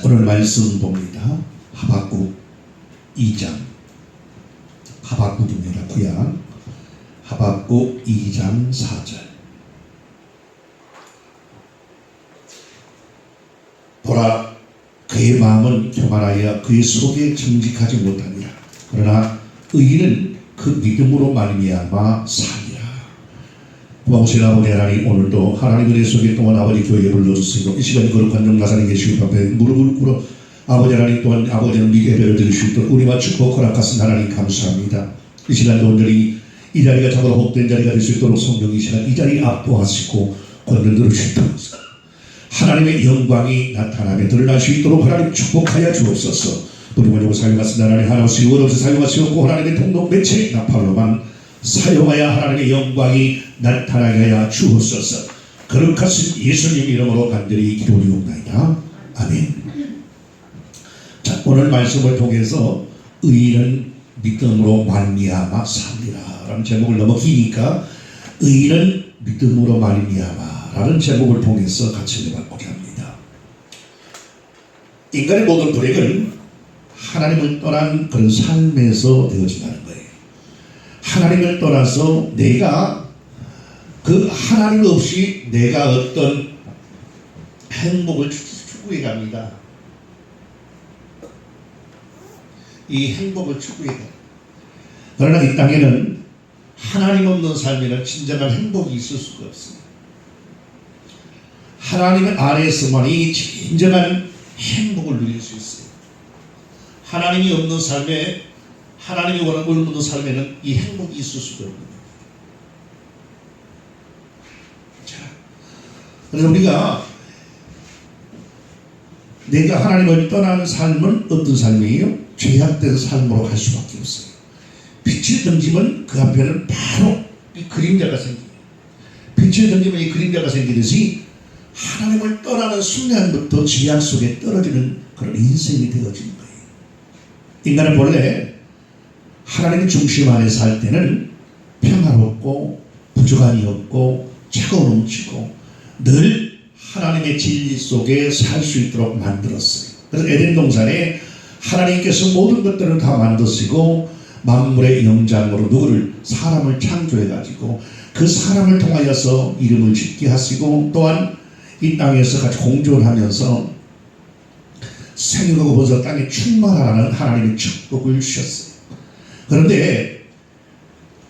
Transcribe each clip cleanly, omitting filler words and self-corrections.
오늘 말씀 봅니다. 하박국 2장. 하박국입니다. 구약 하박국 2장 4절. 보라, 그의 마음은 교만하여 그의 속에 정직하지 못하니라. 그러나 의인은 그 믿음으로 말미암아 살리라. 고마우신 아버지 하나님, 오늘도 하나님의 은혜 속에 동안 아버지 교회에 불러주시고 이 시간 거룩한 영가산에 계시고 앞에 무릎을 꿇어 아버지 하나님 또한 아버지는 미리 예배를 드릴 수 있도록 우리와 축복 허락하신 하나님 감사합니다. 이 시간도 온전히 이 자리가 참으로 복된 자리가 될 수 있도록 성령 이 시간 이 자리 압도하시고 건너들 수 있도록 하나님의 영광이 나타나게 드러날 수 있도록 하나님 축복하여 주옵소서. 우리 원역을 사용하신 하나님 하나씩 원없이 사용하시옵고 하나님의 통로 매체 나팔로만 사용하여 하나님의 영광이 나타나게 하여 주옵소서. 거룩하신 예수님 이름으로 간절히 기도드리옵나이다. 아멘. 자, 오늘 말씀을 통해서 의인은 믿음으로 말미암아 살리라 라는 제목을 너무 기니까 의인은 믿음으로 말미암아 라는 제목을 통해서 같이 해보고자 합니다. 인간의 모든 불행은 하나님을 떠난 그런 삶에서 되어진다는 거예요. 하나님을 떠나서 내가 그 하나님 없이 내가 어떤 행복을 추구해 갑니다. 이 행복을 추구해 갑니다. 그러나 이 땅에는 하나님 없는 삶에는 진정한 행복이 있을 수가 없습니다. 하나님 안에서만이 진정한 행복을 누릴 수 있어요. 하나님이 없는 삶에 하나님이 원하는 삶에는 이 행복이 있을 수가 없습니다. 자, 그래서 우리가 내가 하나님을 떠나는 삶은 어떤 삶이에요? 죄악된 삶으로 갈 수밖에 없어요. 빛을 던지면 그 앞에는 바로 이 그림자가 생깁니다. 빛을 던지면 이 그림자가 생기듯이 하나님을 떠나는 순간부터 죄악 속에 떨어지는 그런 인생이 되어지는 거예요. 인간은 본래 하나님의 중심 안에 살 때는 평화롭고 부족함이 없고 차고 넘치고 늘 하나님의 진리 속에 살 수 있도록 만들었어요. 그래서 에덴 동산에 하나님께서 모든 것들을 다 만드시고 만물의 영장으로 누구를 사람을 창조해 가지고 그 사람을 통하여서 이름을 짓게 하시고 또한 이 땅에서 같이 공존하면서 생육하고 번성 땅에 충만하라는 하나님의 축복을 주셨어요. 그런데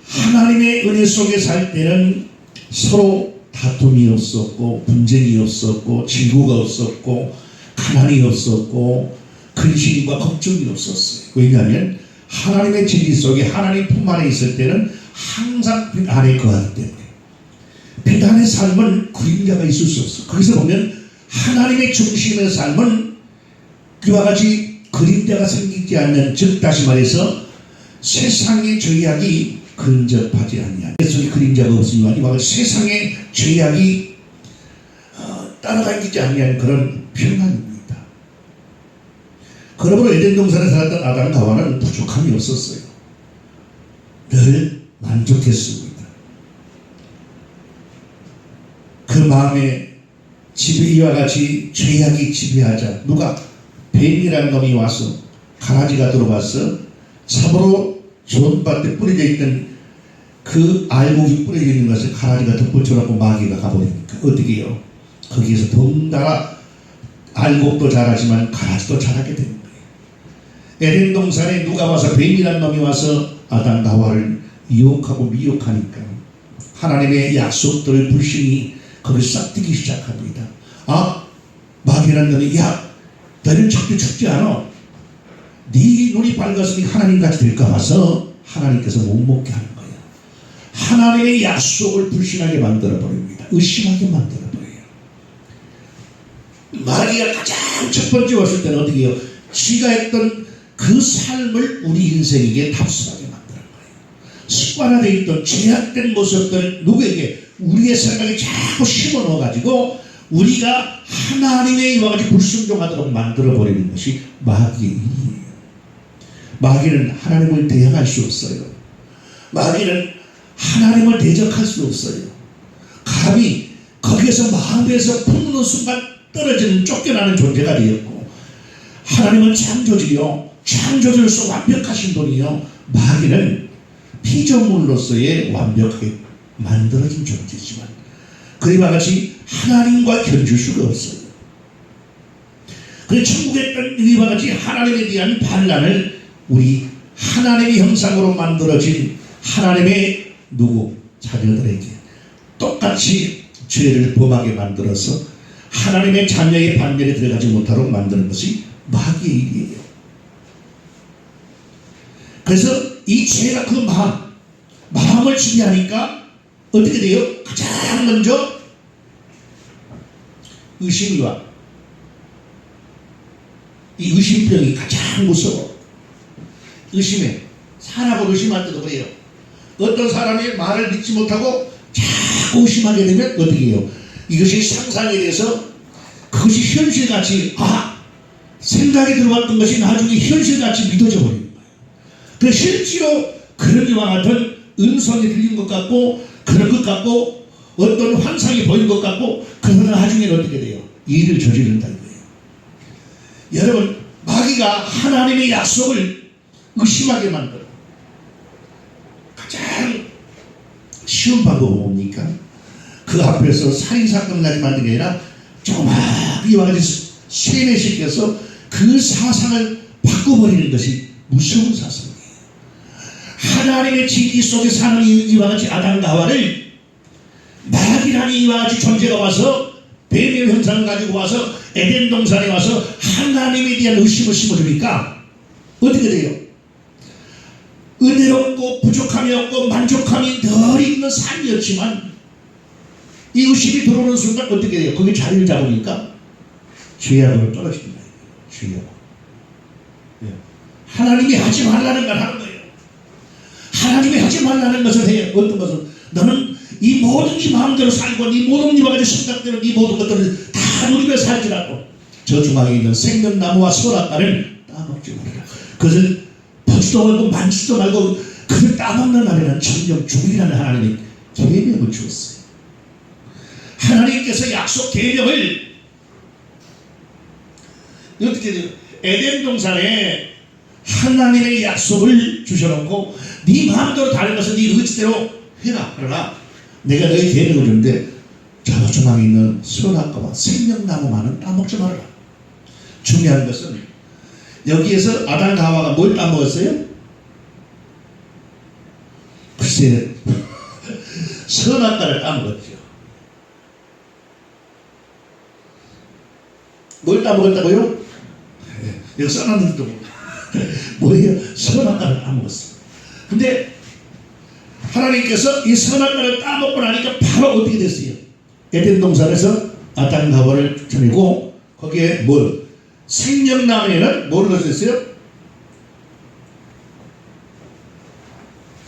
하나님의 은혜 속에 살 때는 서로 다툼이 없었고 분쟁이 없었고 질구가 없었고 가난이 없었고 근심과 걱정이 없었어요. 왜냐하면 하나님의 진리 속에 하나님 품 안에 있을 때는 항상 빛 안에 거하기 때문에 빛 안의 삶은 그림자가 있을 수 없어요. 거기서 보면 하나님의 중심의 삶은 그와 같이 그림자가 생기지 않는, 즉 다시 말해서 세상의 죄악이 근접하지 않냐. 예수의 그림자가 없으니만 이와 같이 세상의 죄악이 따라다니지 않는 그런 평안입니다. 그러므로 에덴 동산에 살았던 아담과 하와는 부족함이 없었어요. 늘 만족했습니다. 그 마음에 이와 같이 죄악이 지배하자 누가 뱀이라는 놈이 와서 가라지가 들어가서 참으로 좋은 밭에 뿌려져 있던 그 알곡이 뿌려져 있는 것을 가라지가 덮어쳐놓고 마귀가 가버리니까 어떻게 해요? 거기에서 덩달아 알곡도 자라지만 가라지도 자라게 되는 거예요. 에덴 동산에 누가 와서 뱀이라는 놈이 와서 아담과 하와를 유혹하고 미혹하니까 하나님의 약속들을 불신이 거기 싹트기 시작합니다. 마귀라는 놈이 너는 절대 죽지 않아. 네 눈이 밝았으니 하나님같이 될까 봐서 하나님께서 못 먹게 하는 거예요. 하나님의 약속을 불신하게 만들어버립니다. 의심하게 만들어버려요. 마귀가 가장 첫 번째 왔을 때는 어떻게 해요? 지가 했던 그 삶을 우리 인생에게 답습하게 만드는 거예요. 습관화되어 있던 죄악된 모습들을 누구에게? 우리의 생각에 자꾸 심어넣어가지고 우리가 하나님의 이와 같이 불순종하도록 만들어버리는 것이 마귀의 일이에요. 마귀는 하나님을 대항할 수 없어요. 마귀는 하나님을 대적할 수 없어요. 감히 거기에서 마음에서 품는 순간 떨어지는 쫓겨나는 존재가 되었고 하나님은 창조주요, 창조주로서 완벽하신 분이요, 마귀는 피조물로서의 완벽하게 만들어진 존재지만 그와 같이 하나님과 견줄 수가 없어요. 그래서 천국에 있던 이와 같이 하나님에 대한 반란을 우리 하나님의 형상으로 만들어진 하나님의 자녀들에게 똑같이 죄를 범하게 만들어서 하나님의 자녀의 반열에 들어가지 못하도록 만드는 것이 마귀의 일이에요. 그래서 이 죄가 그 마음을 지배하니까 어떻게 돼요? 가장 먼저 의심이 와. 이 의심병이 가장 무서워. 의심해. 사람을 의심할 때도 그래요. 어떤 사람이 말을 믿지 못하고 자꾸 의심하게 되면 어떻게 해요? 이것이 상상에 대해서 그것이 현실같이 생각이 들어왔던 것이 나중에 현실같이 믿어져 버리는 거예요. 그래서 실제로 그런 이와 같은 음성이 들린 것 같고 그런 것 같고 어떤 환상이 보인 것 같고 그러나 나중에는 어떻게 돼요? 일을 저지른다는 거예요. 여러분, 마귀가 하나님의 약속을 의심하게 만들어. 가장 쉬운 방법은 뭡니까? 그 앞에서 살인사건 나게 만든 게 아니라 조그맣게 이와 같이 세뇌시켜서 그 사상을 바꿔버리는 것이 무서운 사상이에요. 하나님의 진리 속에 사는 이와 같이 아담과 하와를 마귀라는 이와 같이 존재가 와서 뱀의 형상을 가지고 와서 에덴 동산에 와서 하나님에 대한 의심을 심어주니까 어떻게 돼요? 은혜롭고 부족함이 없고 만족함이 늘 있는 삶이었지만 이 의심이 들어오는 순간 어떻게 돼요? 거기 자리를 잡으니까 죄악으로 떨어집니다. 죄악. 하나님이 하지 말라는 걸 하는 거예요. 하나님이 하지 말라는 것을 해요. 어떤 것을? 너는 이 모든 이 마음대로 살고 이 모든 이와 같이 생각대로 이 모든 것들을 다 누리며 살지라도 저 중앙에 있는 생명나무와 선악과를 따먹지 말아라. 그것을 보지도 말고 만지도 말고 그걸 따먹는 날에는 천령 죽이라는 하나님이 계명을 주었어요. 하나님께서 약속 계명을 어떻게 돼요? 에덴 동산에 하나님의 약속을 주셔놓고 네 마음대로 다른 것은 네 의지대로 해라. 그러나 내가 너희 계명을 주는데 저 중앙에 있는 선악과와 생명나무만은 따먹지 말아라. 중요한 것은 여기에서 아담과 하와가 뭘 따먹었어요? 글쎄 선악과를 따먹었죠. 뭘 따먹었다고요? 여기 써놨는데도 뭐예요? 선악과를 따먹었어. 근데 하나님께서 이 선악과를 따먹고 나니까 바로 어떻게 됐어요? 에덴 동산에서 아담과 하와를 주내고 거기에 뭘? 생명나무에는 뭘 넣었어요?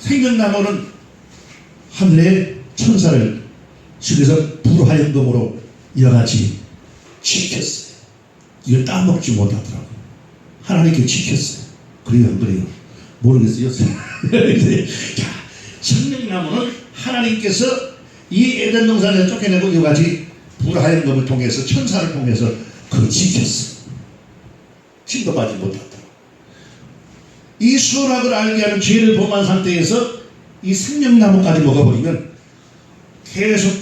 생명나무는 하늘의 천사를 죽여서 불화염금으로 이와같이 지켰어요. 이걸 따먹지 못하더라고요. 하나님께 지켰어요. 그래요, 안 그래요? 모르겠어요. 자, 생명나무는 하나님께서 이 에덴 동산에서 쫓겨내고 이와같이 불화염금을 통해서 천사를 통해서 그걸 지켰어요. 침도하지 못하더라. 이 선악을 알게 하는 죄를 범한 상태에서 이 생명나무까지 먹어버리면 계속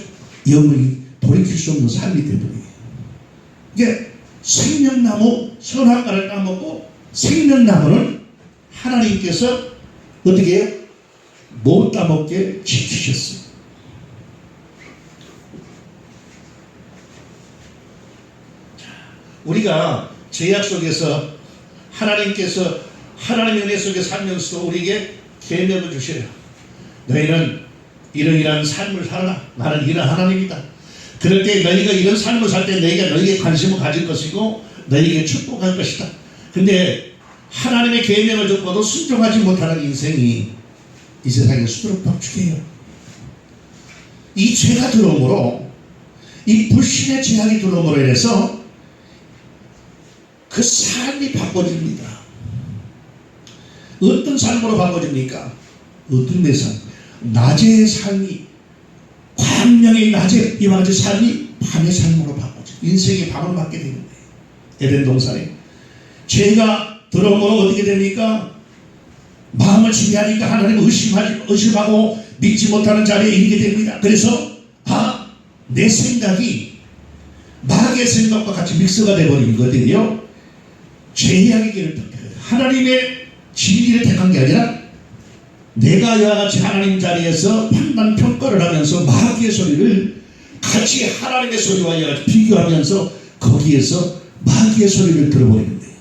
영원히 돌이킬 수 없는 삶이 되버려요. 이게 생명나무 선악과를 따먹고 생명나무는 하나님께서 어떻게 해요? 못 따먹게 지키셨어요. 우리가 죄악 속에서 하나님께서 하나님의 은혜 속에 살면서 우리에게 계명을 주셔요. 너희는 이러이러한 삶을 살아라. 나는 이런 하나님이다. 그럴 때 너희가 이런 삶을 살 때 너희가 너희에게 관심을 가질 것이고 너희에게 축복할 것이다. 근데 하나님의 계명을 듣고도 순종하지 못하는 인생이 이 세상에 수두룩 벅죽해요. 이 죄가 들어옴으로 이 불신의 죄악이 들어옴으로 인해서 그 삶이 바꿔집니다. 어떤 삶으로 바꿔집니까? 어떤 삶? 낮의 삶이 광명의 낮에 이와 같이 삶이 밤의 삶으로 바꿔져 인생의 밤을 맞게 되는 거예요. 에덴 동산에 죄가 들어오면 어떻게 됩니까? 마음을 지배하니까 하나님을 의심하고 믿지 못하는 자리에 이르게 됩니다. 그래서 내 생각이 마귀의 생각과 같이 믹스가 되어버리는 거거든요. 죄악의 길을 택해요. 하나님의 진리를 택한 게 아니라 내가 이와 같이 하나님 자리에서 판단 평가를 하면서 마귀의 소리를 같이 하나님의 소리와 이와 같이 비교하면서 거기에서 마귀의 소리를 들어버리는 거예요.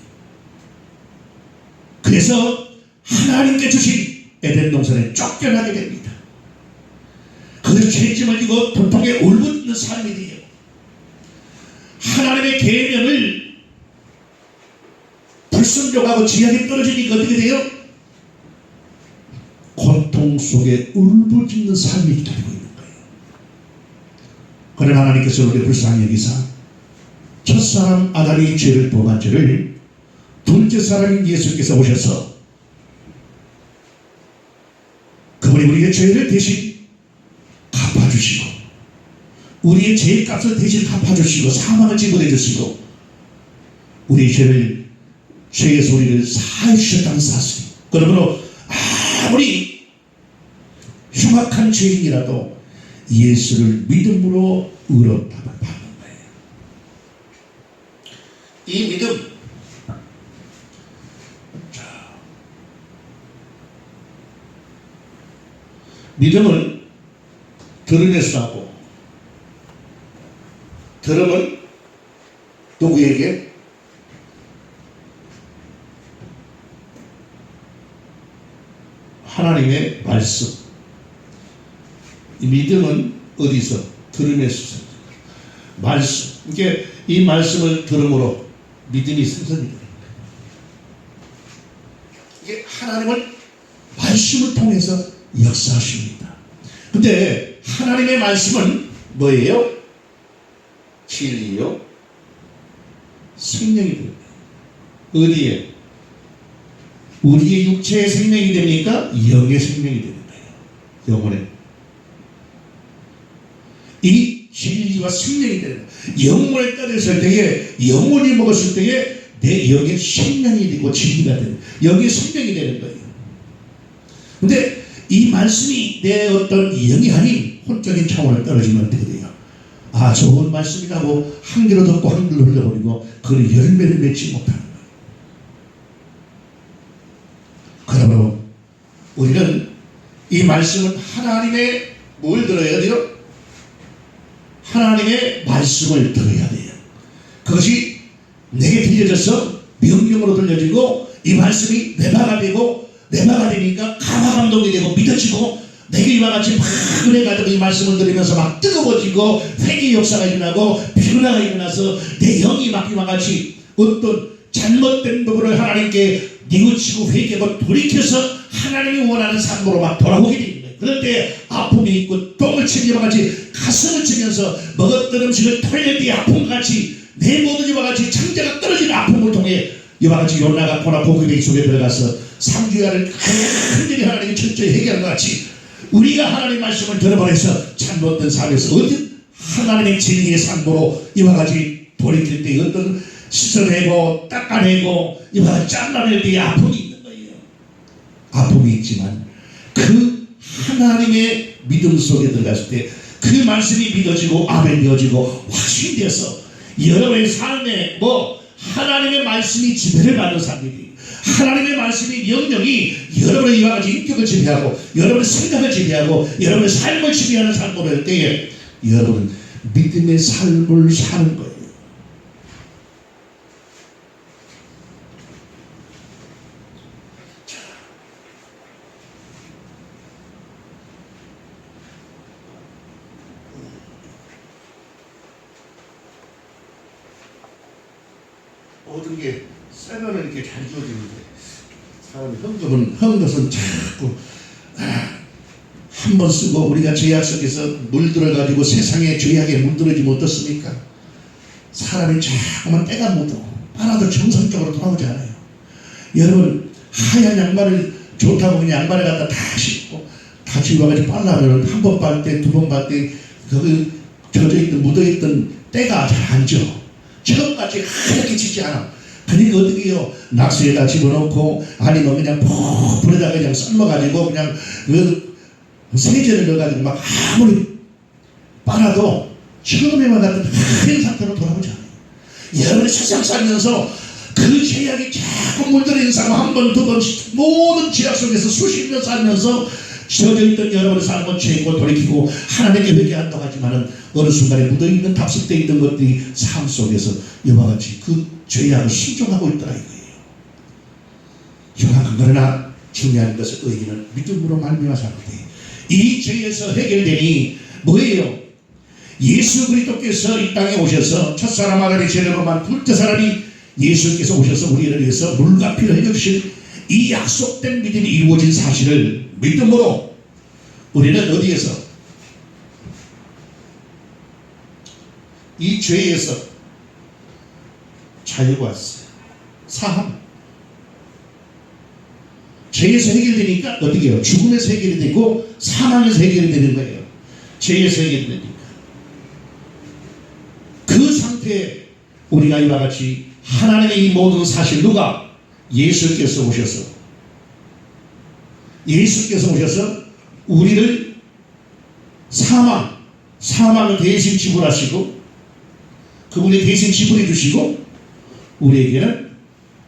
그래서 하나님께 주신 에덴 동산에 쫓겨나게 됩니다. 그래서 죄짐을 지고 도통에 울부짖는 삶이 돼요. 하나님의 계명을 불순종하고 지향에 떨어지니까 어떻게 돼요? 고통 속에 울부짖는 삶이 기다리고 있는 거예요. 그러나 하나님께서 우리를 불쌍히 여기사 첫사람 아담이 죄를 범한 죄를 둘째 사람인 예수께서 오셔서 그분이 우리의 죄를 대신 갚아주시고 우리의 죄의 값을 대신 갚아주시고 사망을 지불해 주시고 우리의 죄의 소리를 사해 주셨다는 사실. 그러므로 아무리 흉악한 죄인이라도 예수를 믿음으로 의롭다고 받는 거예요. 이 믿음, 믿음은 들음에서 하고 들음은 누구에게? 하나님의 말씀. 이 믿음은 어디서? 들음에서. 말씀. 이게 이 말씀을 들음으로 믿음이 생성이 됩니다. 이게 하나님은 말씀을 통해서 역사하십니다. 근데 하나님의 말씀은 뭐예요? 진리요? 생명이 됩니다. 어디에? 우리의 육체의 생명이 됩니까? 영의 생명이 되는 거예요. 영혼에. 이 진리와 생명이 되는 거예요. 영혼에 따랐을 때에 영혼이 먹었을 때에 내 영의 생명이 되고 진리가 되는 거예요. 영의 생명이 되는 거예요. 근데 이 말씀이 내 어떤 영이 아닌 혼적인 차원을 떨어지면 어떻게 돼요? 좋은 말씀이라고 한 귀로 듣고 한 귀로 흘려버리고 그걸 열매를 맺지 못하는 거예요. 그러므로 우리는 이 말씀은 하나님의 뭘 들어야 돼요? 하나님의 말씀을 들어야 돼요. 그것이 내게 들려져서 명령으로 들려지고 이 말씀이 내 마가 되고 내 마가 되니까 감화감동이 되고 믿어지고 내게 이와 같이 막 은혜가 이 말씀을 들으면서 막 뜨거워지고 회개의 역사가 일어나고 변화가 일어나서 내 영이 막 이와 같이 어떤 잘못된 부분을 하나님께 뉘우치고 회개하고 돌이켜서 하나님이 원하는 삶으로 막 돌아오게 됩니다. 그럴 때 아픔이 있고 똥을 치기와 같이 가슴을 치면서 먹었던 음식을 토해낼 때의 아픔과 같이 내 모든 이와 같이 창자가 떨어지는 아픔을 통해 이와 같이 요나가 고나 복음의 속에 들어가서 3주야를 큰일이 하나님이 철저히 해결한 것 같이 우리가 하나님의 말씀을 들어버려서 잘못된 삶에서 어떤 하나님의 진리의 삶으로 이와 같이 돌이킬 때 어떤 씻어내고 닦아내고 이와 같이 잘라낼 때의 아픔이 있는 거예요. 아픔이 있지만 그 하나님의 믿음 속에 들어갔을 때 그 말씀이 믿어지고 아멘되어지고 확신되어서 여러분의 삶에 하나님의 말씀이 지배를 받는 삶이 돼요. 하나님의 말씀이 명령이 여러분의 이와 같이 인격을 지배하고 여러분의 생각을 지배하고 여러분의 삶을 지배하는 삶으로 할 때에 여러분은 믿음의 삶을 사는 거예요. 모든 게 새면은 이렇게 잘 지워지는데 사람이 한 것은 자꾸 한 번 쓰고 우리가 죄악 속에서 물들어가지고 세상의 죄악에 물들어지면 어떻습니까? 사람이 자꾸만 때가 묻어 하나도 정상적으로 돌아오지 않아요. 여러분 하얀 양말을 좋다고 그냥 양말에 갖다 다 신고 다 지워가지고 빨라면 한 번 빨 때 두 번 빨 때 거기 젖어있던 묻어있던 때가 잘 안 져. 처음같이 하얗게 지지 않아. 그러니까 어떻게 해요? 낙수에다 집어넣고 아니면 그냥 푹 불에다가 그냥 삶아가지고 그냥 그 세제를 넣어가지고 막 아무리 빨아도 처음에만 같은 하얀 상태로 돌아오지 않아요. 여러분이 세상 살면서 그 죄악이 자꾸 물들어있는 사람 한 번, 두 번, 모든 죄악 속에서 수십 년 살면서 젖어있던 여러분의 삶은 죄고 돌이키고 하나님께 회개한다고 하지만은 어느 순간에 묻어있는 답습되어 있던 것들이 삶 속에서 이와 같이 그 죄악을 순종하고 있더라 이거예요. 요한 그러나 중요한 것은 의인은 믿음으로 말미암아 사는데 이 죄에서 해결되니 뭐예요? 예수 그리스도께서 이 땅에 오셔서 첫사람 아들의 죄로만 둘째 사람이 예수께서 오셔서 우리를 위해서 물과 피를 해주신 이 약속된 믿음이 이루어진 사실을 믿음으로 우리는 어디에서 이 죄에서 자유가 왔어요. 사함. 죄에서 해결되니까 어떻게 해요? 죽음에서 해결이 되고 사망에서 해결이 되는 거예요. 죄에서 해결이 되니까. 그 상태에 우리가 이와 같이 하나님의 이 모든 사실 누가? 예수께서 오셔서 우리를 사망을 대신 지불하시고 그분이 대신 지불해 주시고 우리에게는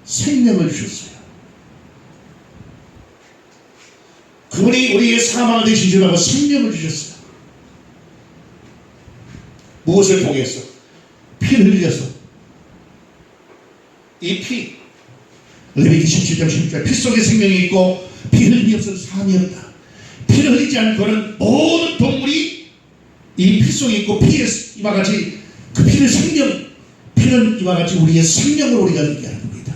생명을 주셨어요. 그분이 우리의 사망을 대신 지불하고 생명을 주셨어요. 무엇을 통해서? 피를 흘려서. 이 피, 레위기 17장 16절 피 속에 생명이 있고 피 흘림이 없어서 삶이 없다. 피를 흘리지 않고는 모든 동물이 이 피 속에 있고 피에 이와 같이 그 피는 피는 이와 같이 우리의 생명을 우리가 느끼게 하는 겁니다.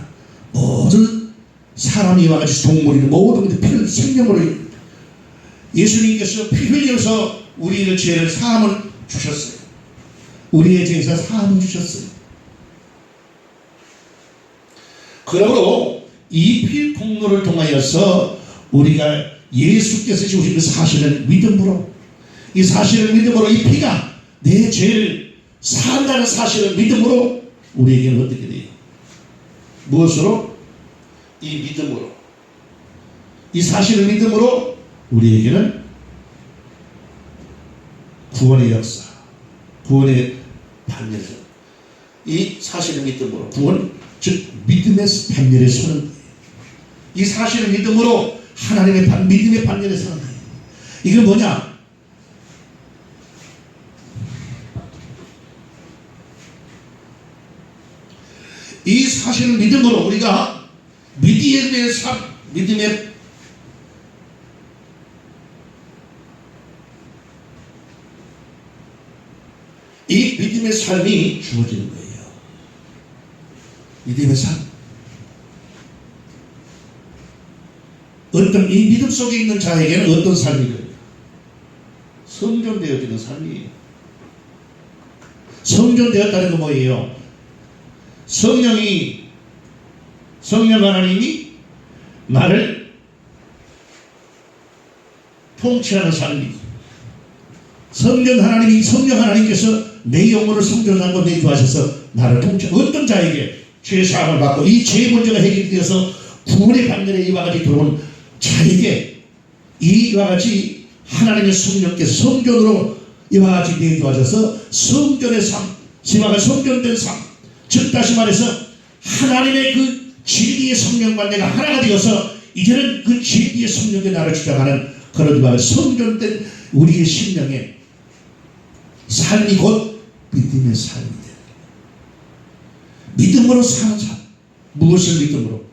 모든 사람이 이와 같이 동물이든 모든 피를 생명으로 예수님께서 피 흘려서 우리의 죄를 사함을 주셨어요. 우리의 죄에서 사함을 주셨어요. 그러므로 이 피 공로를 통하여서 우리가 예수께서 주신 그 사실을 믿음으로 이 사실을 믿음으로 이 피가 내 죄를 산다는 사실을 믿음으로 우리에게는 어떻게 돼요? 무엇으로? 이 믿음으로 이 사실을 믿음으로 우리에게는 구원의 역사 구원의 판결 이 사실을 믿음으로 구원 즉 믿음의 판결에 서는 거예요. 이 사실을 믿음으로 하나님의 믿음의 판결에 서는 거예요. 이게 뭐냐? 이 사실을 믿음으로 우리가 믿음의 이 믿음의 삶이 주어지는 거예요. 믿음의 삶. 어떤 이 믿음 속에 있는 자에게는 어떤 삶이 됩니까? 성전되어지는 삶이에요. 성전되었다는 건 뭐예요? 성령 하나님이 나를 통치하는 삶이고 성령 하나님께서 내 영혼을 성전하고 내주하셔서 나를 통치하는 어떤 자에게 죄사함을 받고 이 죄 문제가 해결되어서 구원의 방면에 이와 같이 들어온 자에게 이와 같이 하나님의 성령께서 성전으로 이와 같이 내주하셔서 성전의 삶, 지마가 성전된 삶, 즉 다시 말해서 하나님의 그 진리의 성령과 내가 하나가 되어서 이제는 그 진리의 성령에 나를 주장하는 그런 이와 성전된 우리의 심령의 삶이 곧 믿음의 삶입니다. 믿음으로 사는 삶. 무엇을 믿음으로?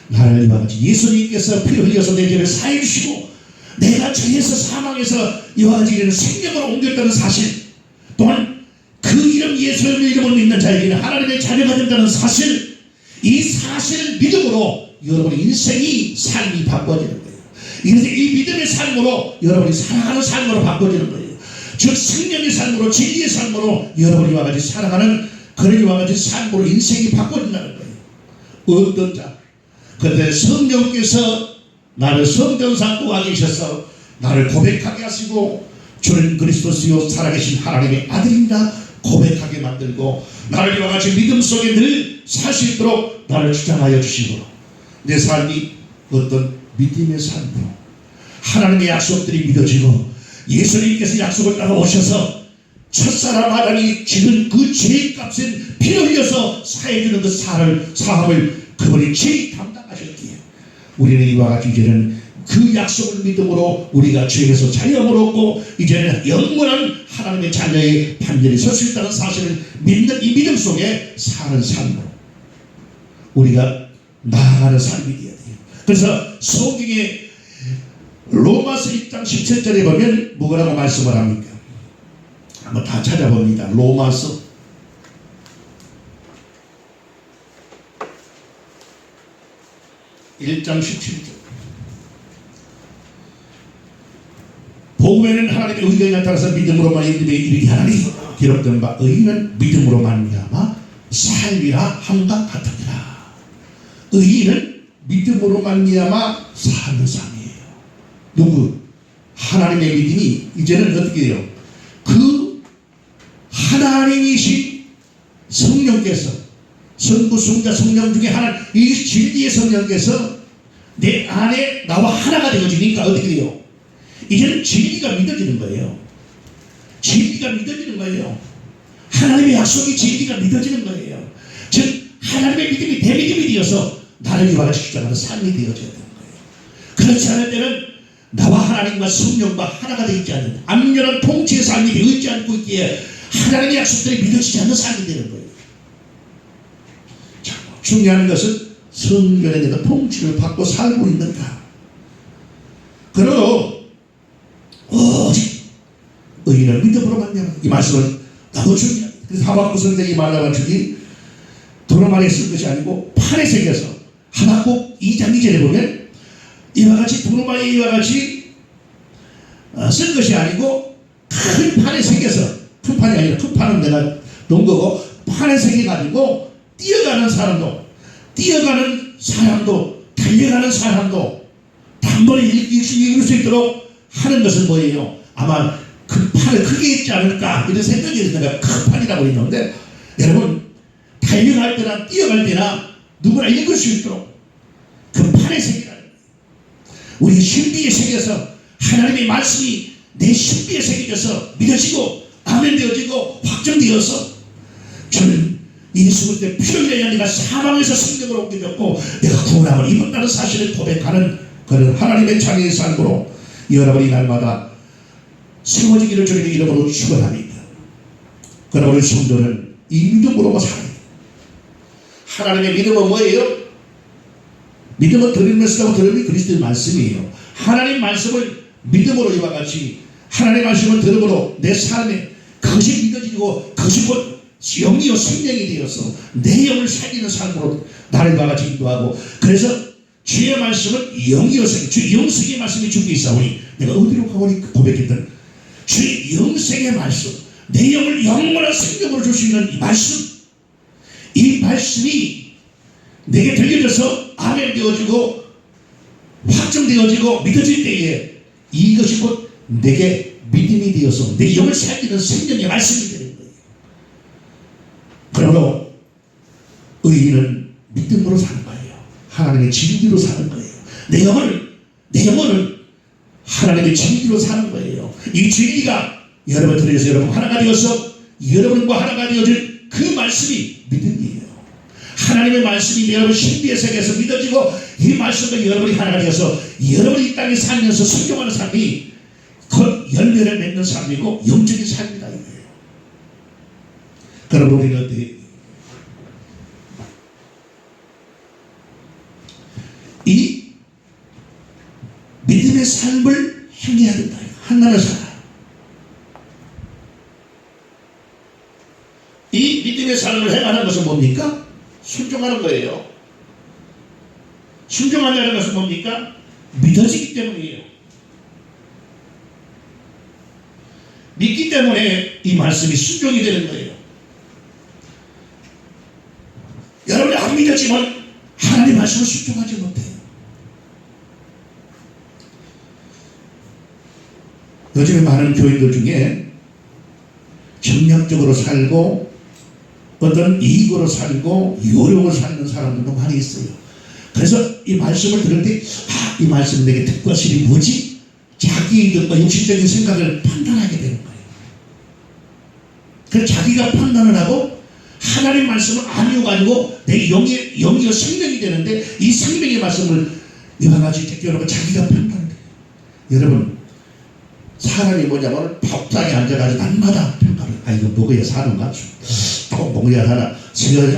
나를 이와 같이 예수님께서 피 흘려서 내 죄를 사해 주시고 내가 죄에서 사망해서 이와 같이 이르는 생명으로 옮겼다는 사실 또한 그 이름 예수의 이름을 믿는 자에게는 하나님의 자녀가 된다는 사실 이 사실을 믿음으로 여러분의 인생이 삶이 바꿔지는 거예요. 이래서 이 믿음의 삶으로 여러분이 살아가는 삶으로 바꿔지는 거예요. 즉 생명의 삶으로 진리의 삶으로 여러분이 이와 같이 살아가는 그런 이와 같이 삶으로 인생이 바꿔진다는 거예요. 어떤 자? 그런데 성령께서 나를 성전 삼고 와 계셔서 나를 고백하게 하시고 주는 그리스도시요 살아계신 하나님의 아들입니다 고백하게 만들고 나를 이와 같이 믿음 속에 늘 살 수 있도록 나를 주장하여 주시고 내 삶이 어떤 믿음의 삶으로 하나님의 약속들이 믿어지고 예수님께서 약속을 따라 오셔서 첫사람 아담이 지은 그 죄의 값은 피를 흘려서 사해주는 그 사함을 그분이 죄의 담당하셨기에 우리는 이와 같이 이제는 그 약속을 믿음으로 우리가 죄에서 자유함을 얻고 이제는 영원한 하나님의 자녀의 판결이 설 수 있다는 사실을 믿는 이 믿음 속에 사는 삶으로 우리가 나아가는 삶이 되어야 돼요. 그래서 성경에 로마서 1장 17절에 보면 뭐라고 말씀을 합니까? 한번 다 찾아봅니다. 로마서 1장 17절. 복음에는 하나님의 의가 나타나서 믿음으로만 이름에 이르게 하나니 기록된 바 의인은 믿음으로 말미암아 살리라 함과 같으니라. 의인은 믿음으로 말미암아 사는 삶이에요. 누구? 하나님의 믿음이 이제는 어떻게 해요? 그 하나님이신 성령께서 성부, 성자, 성령 중에 하나 이 진리의 성령께서 내 안에 나와 하나가 되어지니까 어떻게 돼요? 이제는 진리가 믿어지는 거예요. 진리가 믿어지는 거예요. 하나님의 약속이 진리가 믿어지는 거예요. 즉 하나님의 믿음이 내 믿음이 되어서 나를 이와 같이 주장하는 삶이 되어져야 되는 거예요. 그렇지 않을 때는 나와 하나님과 성령과 하나가 되지 않는 암렬한 통치의 삶이 되어있지 않고 있기에 하나님의 약속들이 믿어지지 않는 삶이 되는 거예요. 자, 중요한 것은 성령에 대한 통치를 받고 살고 있는가. 그러므로 오직 의인은 믿음으로 말미암아 이 말씀은 너무 중요합니다. 그래서 하박국 선생이 말라가지고 도로만에 쓸 것이 아니고 판에 새겨서 하박국 2장 2절에 보면 이와 같이 도로만에 이와 같이 쓸 것이 아니고 큰 판에 새겨서 큰 판이 아니라 큰 판은 내가 놓은 거고 판에 새겨가지고 뛰어가는 사람도 달려가는 사람도 단번에 읽을 수 있도록 하는 것은 뭐예요? 아마 그 판을 크게 있지 않을까 이런 생각이 드니까 큰 판이라고 했는데 여러분 달려갈 때나 뛰어갈 때나 누구나 읽을 수 있도록 그 판에 새기라는 거예요. 우리 신비에 새겨서 하나님의 말씀이 내 신비에 새겨져서 믿어지고 아멘 되어지고 확정되어서 저는 예수 그리스도의 피로 인하여 내가 사망에서 생명으로 옮겨졌고 내가 구원함을 입었다는 사실을 고백하는 그런 하나님의 자녀의 삶으로 여러분이 날마다 세워지기를 주님의 이름으로 축원합니다. 그러나 우리 성도는 이 믿음으로만 살아야 돼요. 하나님의 믿음은 뭐예요? 믿음은 들으면서 들음이 그리스도의 말씀이에요. 하나님 말씀을 믿음으로 이와 같이 하나님의 말씀을 들음으로 내 삶에 그것이 믿어지고 그것이 곧 영이요 생명이 되어서 내 영을 살리는 삶으로 나를 이와 같이 인도하고 그래서 주의 말씀은 영이요 생명 주 영생의 말씀이 주께 있사오니 내가 어디로 가오니 고백했던 주의 영생의 말씀 내 영을 영원한 생명으로 줄 수 있는 이 말씀이 내게 들려져서 아멘 되어지고 확정되어지고 믿어질 때에 이것이 곧 내게 믿음이 되어서 내 영을 살리는 생명의 말씀이 되는 거예요. 그러므로 의인은 믿음으로 사는 거예요. 하나님의 진리로 사는 거예요. 내 영혼을 하나님의 진리로 사는 거예요. 이 진리가 여러분 들에서 여러분 하나가 되어서 여러분과 하나가 되어질 그 말씀이 믿음이에요. 하나님의 말씀이 여러분 신비의 세계에서 믿어지고 이 말씀과 여러분이 하나가 되어서 여러분이 이 땅에 살면서 순종하는 삶이 곧 열매를 맺는 삶이고 영적인 삶이다 이거예요. 그럼 우리는 어떻게 이 믿음의 삶을 행해야 된다. 하나를 살아. 이 믿음의 삶을 행하는 것은 뭡니까? 순종하는 거예요. 순종한다는 것은 뭡니까? 믿어지기 때문이에요. 믿기 때문에 이 말씀이 순종이 되는 거예요. 여러분이 안 믿었지만 하나님의 말씀을 순종하지 못해요. 요즘에 많은 교인들 중에 정략적으로 살고 어떤 이익으로 살고 요령을 살는 사람들도 많이 있어요. 그래서 이 말씀을 들을 때 이 말씀 내게 득과 실이 뭐지? 자기 이득과 육신적인 생각을 판단하게 되는 거예요. 그래서 자기가 판단을 하고 하나님 말씀을 아니어가지고 내 영이요 생명이 되는데 이 생명의 말씀을 이와 같이 택겨놓고 자기가 판단을 해요. 여러분 사람이 뭐냐면 밥상에 앉아가지고 날마다 평가를 이거 먹어야 사는가? 또 먹어야 사나?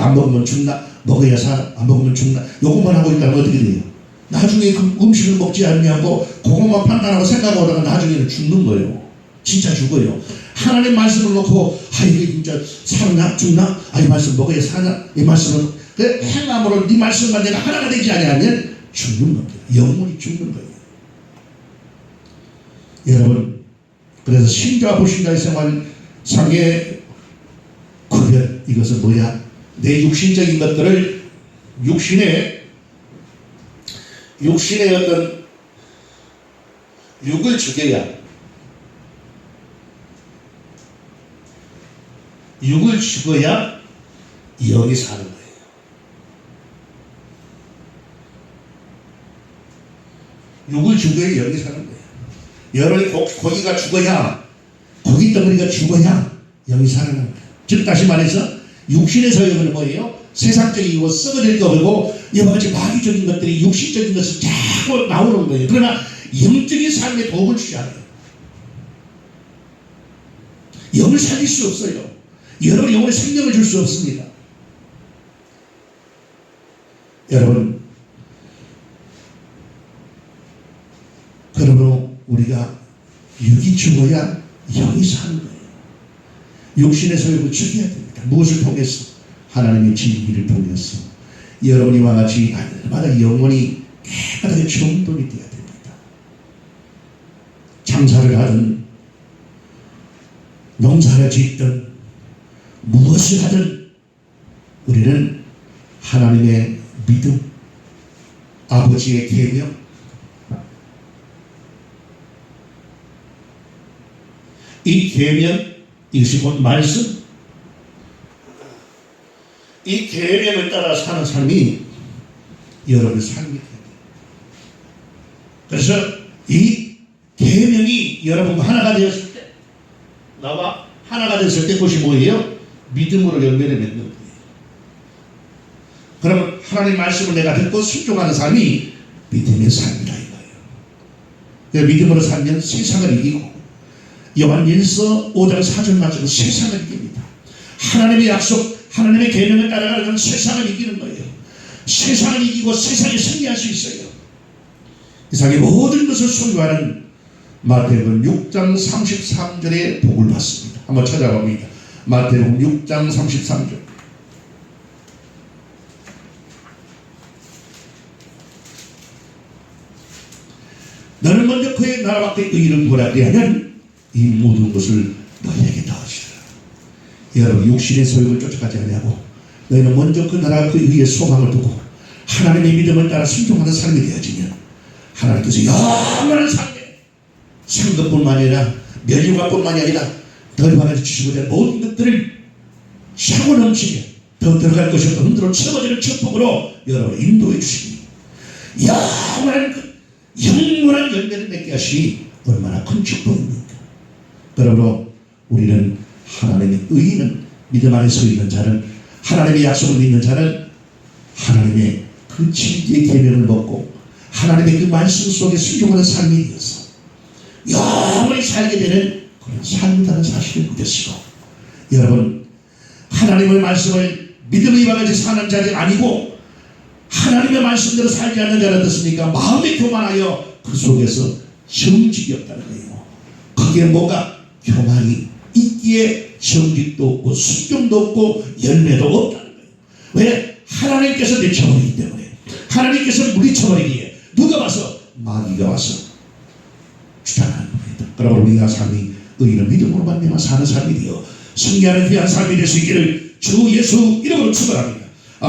안 먹으면 죽나? 먹어야 사나? 안 먹으면 죽나? 요것만 하고 있다면 어떻게 돼요? 나중에 그 음식을 먹지 않냐고 그것만 판단하고 생각하다가 나중에는 죽는 거예요. 진짜 죽어요. 하나님 말씀을 놓고 이게 진짜 사나 죽나? 이 말씀 먹어야 사나? 이 말씀은 그 행함으로 네 말씀과 내가 하나가 되지 아니하면 죽는 겁니다. 영원히 죽는 거예요. 여러분 그래서 신자와 불신자의 생활 상의 구별 이것은 뭐야? 내 육신적인 것들을 육신의 어떤 육을 죽여야 영이 사는 거예요. 육을 죽여야 영이 사는 거예요. 여러분이 고기가 죽어야 고기 덩어리가 죽어야 영이 살아나는 거예요. 즉 다시 말해서 육신의 소욕은 뭐예요? 세상적이고 썩어질 거고 이와 같이 마귀적인 것들이 육신적인 것을 자꾸 나오는 거예요. 그러나 영적인 삶에 도움을 주지 않아요. 영을 살릴 수 없어요. 여러분 영혼의 생명을 줄 수 없습니다. 여러분 그러므로 우리가 육이 죽어야 영이 사는 거예요. 육신의 소욕을 죽여야 됩니다. 무엇을 통해서? 하나님의 진리를 통해서 여러분이 이와 같이 날마다 영혼이 깨끗하게 정돈이 되어야 됩니다. 장사를 하든 농사를 짓든 무엇을 하든 우리는 하나님의 믿음, 아버지의 계명, 이 계명, 이것이 곧 말씀, 이 계명을 따라 사는 삶이 여러분의 삶이 됩니다. 그래서 이 계명이 여러분과 하나가 되었을 때, 나와 하나가 됐을 때 그것이 뭐예요? 믿음으로 열매를 맺는 거예요. 그러면 하나님 말씀을 내가 듣고 순종하는 삶이 믿음의 삶이다 이거예요. 믿음으로 살면 세상을 이기고 요한일서 5장 4절 말씀은 세상을 이깁니다. 하나님의 약속, 하나님의 계명을 따라가는 세상을 이기는 거예요. 세상을 이기고 세상에 승리할 수 있어요. 세상의 모든 것을 순교하는 마태복음 6장 33절의 복을 받습니다. 한번 찾아봅니다. 마태복음 6장 33절. 너는 먼저 그의 나라와 그의 의를 구하라 하면 이 모든 것을 너희에게 더하시리라. 여러분 육신의 소욕을 쫓아가지 아니하고 너희는 먼저 그 나라와 그 의의 소망을 두고 하나님의 믿음을 따라 순종하는 삶이 되어지면 하나님께서 영원한 삶에 상급뿐만 아니라 멸류관뿐만이 아니라 너희와 같이 주시고자 하는 모든 것들을 차고 넘치게 더 들어갈 것이 없고 흔들어 채워지는 축복으로 여러분을 인도해 주시니 영원한 열매를 맺게 하시니 얼마나 큰 축복입니까? 그러므로 우리는 하나님의 의인은 믿음 안에 서 있는 자는 하나님의 약속을 믿는 자는 하나님의 그 진리의 계명을 먹고 하나님의 그 말씀 속에 순종하는 삶이 되어서 영원히 살게 되는 그런 삶이라는 사실을 믿으시고 여러분 하나님의 말씀을 믿음의 이와 같이 사는 자들이 아니고 하나님의 말씀대로 살지 않는 자는 어떻습니까? 마음에 교만하여 그 속에서 정직이 없다는 거예요. 그게 뭐가? 교만이 있기에 정직도 없고 순종도 없고 열매도 없다는 거예요. 왜? 하나님께서 내쳐버리기 때문에 하나님께서 물리쳐버리기에 누가 와서? 마귀가 와서 주장하는 겁니다. 그러므로 우리가 삶이 의인은 믿음으로 말미암아 사는 삶이 되어 승리하는 귀한 삶이 될 수 있기를 주 예수 이름으로 축원합니다.